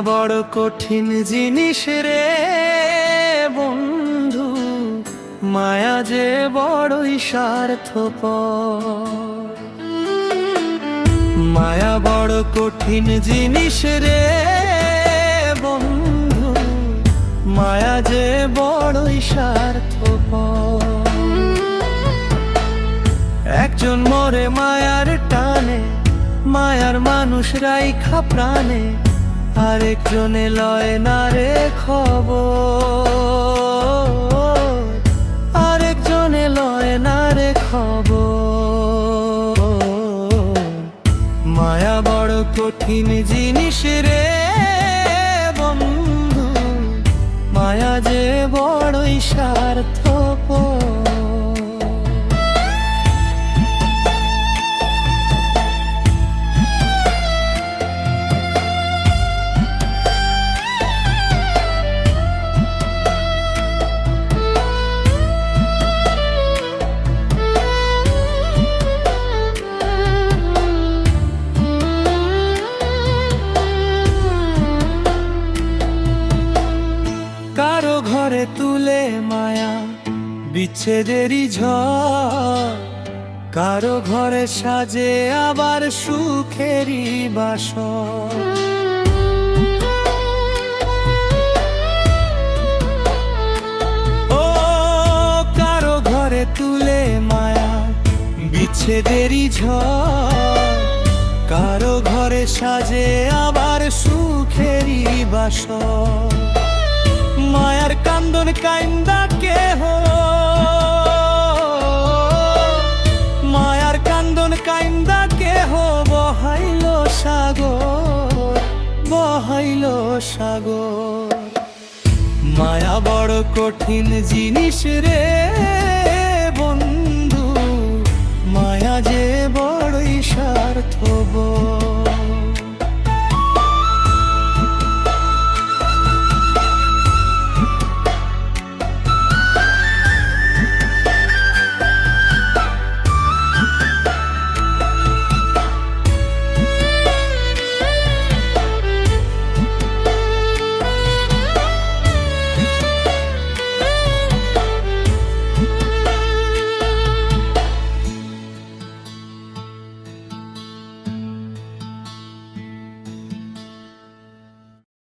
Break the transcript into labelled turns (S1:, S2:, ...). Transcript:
S1: বড় কঠিন জিনিস রে বন্ধু, মায়া যে বড়ই স্বার্থপর। মায়া বড় কঠিন জিনিস রে বন্ধু, মায়া যে বড়ই স্বার্থপর। একজন মরে মায়ার টানে, মায়ার মানুষ রাইখা প্রাণে, আরেকজনে লয় না রে খবর, আরেকজনে লয় না রে খবর। মায়া বড় কঠিন জিনিস রে বন্ধু, মায়া যে বড়ই স্বার্থপর। কারো ঘরে তুলে মায়া বিচ্ছেদেরই ঝড়, কারো ঘরে সাজে আবার সুখেরই বাসর। ও কারো ঘরে তুলে মায়া বিচ্ছেদেরই ঝড়, কারো ঘরে সাজে আবার সুখেরই বাসর। মায়ার কান্দন কাইন্দা কেহ, মায়ার কান্দন কাইন্দা কেহ বহাইল সাগর, বহাইল সাগর। মায়া বড় কঠিন জিনিস রে